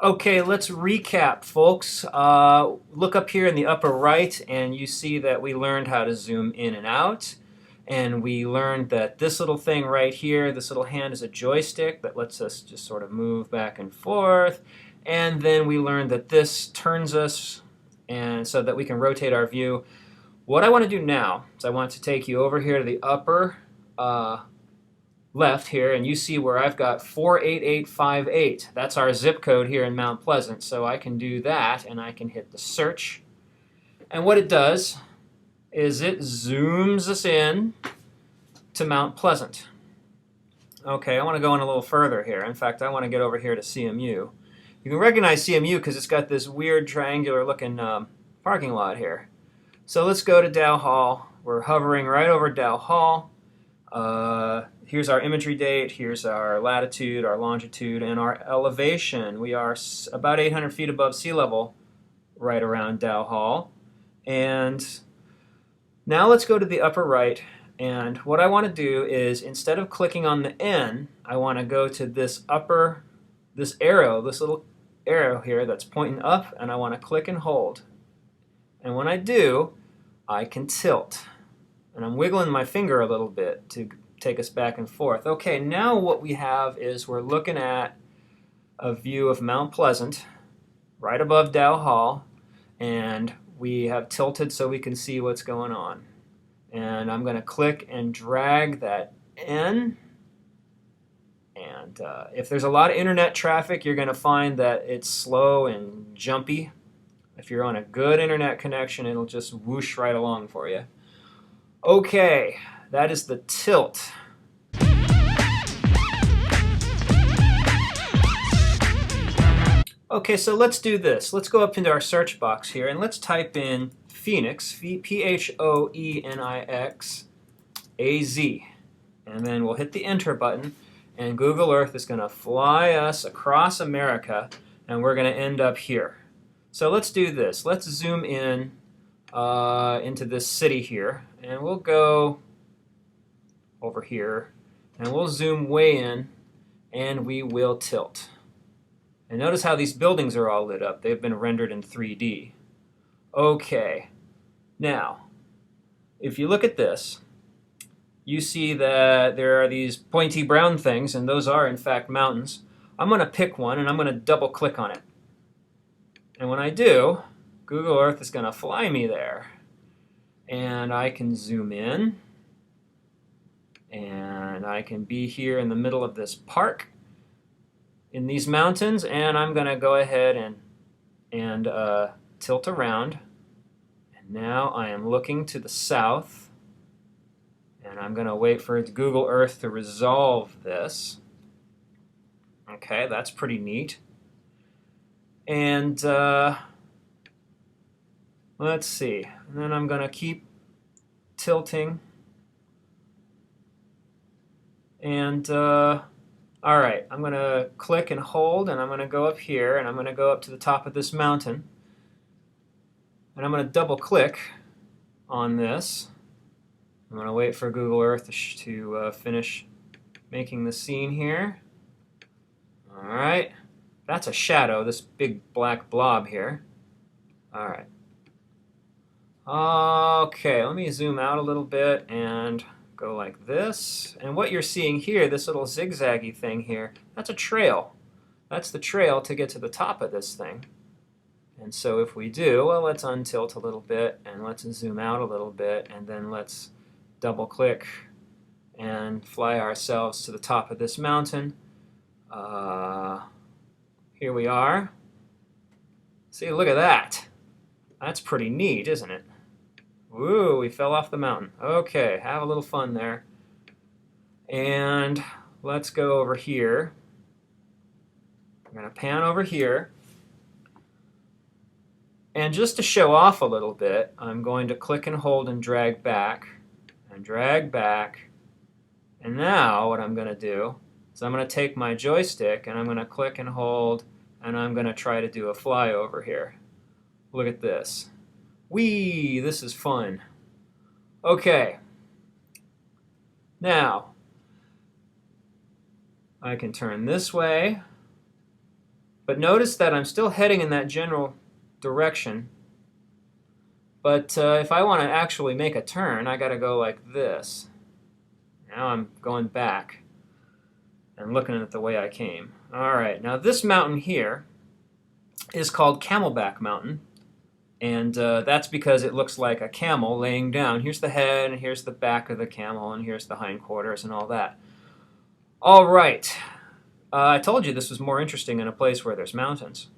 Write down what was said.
Okay, let's recap, folks. Look up here in the upper right, and you see that we learned how to zoom in and out. And we learned that this little thing right here, this little hand, is a joystick that lets us just sort of move back and forth. And then we learned that this turns us, and so that we can rotate our view. What I want to do now is I want to take you over here to the upper left here, and you see where I've got 48858. That's our zip code here in Mount Pleasant. So I can do that, and I can hit the search. And what it does is it zooms us in to Mount Pleasant. Okay, I want to go in a little further here. In fact, I want to get over here to CMU. You can recognize CMU because it's got this weird triangular looking parking lot here. So let's go to Dow Hall. We're hovering right over Dow Hall. Here's our imagery date, here's our latitude, our longitude, and our elevation. We are about 800 feet above sea level right around Dow Hall. And now let's go to the upper right. And what I want to do is, instead of clicking on the N, I want to go to this arrow, this little arrow here that's pointing up, and I want to click and hold. And when I do, I can tilt. And I'm wiggling my finger a little bit to take us back and forth. Okay, now what we have is we're looking at a view of Mount Pleasant right above Dow Hall, and we have tilted so we can see what's going on. And I'm going to click and drag that in. And if there's a lot of internet traffic, you're going to find that it's slow and jumpy. If you're on a good internet connection, it'll just whoosh right along for you. Okay, that is the tilt. Okay, so let's do this. Let's go up into our search box here and let's type in Phoenix, P-H-O-E-N-I-X-A-Z. And then we'll hit the enter button, and Google Earth is going to fly us across America, and we're going to end up here. So let's do this. Let's zoom in into this city here, and we'll go over here, and we'll zoom way in, and we will tilt. And notice how these buildings are all lit up. They've been rendered in 3D. Okay, now, if you look at this, you see that there are these pointy brown things, and those are, in fact, mountains. I'm going to pick one, and I'm going to double-click on it. And when I do, Google Earth is going to fly me there. And I can zoom in, and I can be here in the middle of this park in these mountains, and I'm going to go ahead and tilt around. And now I am looking to the south, and I'm going to wait for Google Earth to resolve this. Okay, that's pretty neat. And let's see. And then I'm going to keep tilting. And all right, I'm going to click and hold, and I'm going to go up here, and I'm going to go up to the top of this mountain. And I'm going to double click on this. I'm going to wait for Google Earth to finish making the scene here. All right, that's a shadow, this big black blob here. All right. Okay, let me zoom out a little bit and go like this. And what you're seeing here, this little zigzaggy thing here, that's a trail. That's the trail to get to the top of this thing. And so if we do, well, let's untilt a little bit, and let's zoom out a little bit, and then let's double click and fly ourselves to the top of this mountain. Here we are. See, look at that. That's pretty neat, isn't it? Woo, we fell off the mountain. Okay, have a little fun there. And let's go over here. I'm going to pan over here. And just to show off a little bit, I'm going to click and hold and drag back. And drag back. And now what I'm going to do is I'm going to take my joystick and I'm going to click and hold, and I'm going to try to do a flyover here. Look at this. Whee! This is fun. Okay. Now, I can turn this way, But notice that I'm still heading in that general direction. But if I want to actually make a turn, I got to go like this. Now I'm going back and looking at it the way I came. All right, now this mountain here is called Camelback Mountain. And that's because it looks like a camel laying down. Here's the head, and here's the back of the camel, and here's the hindquarters and all that. All right. I told you this was more interesting in a place where there's mountains.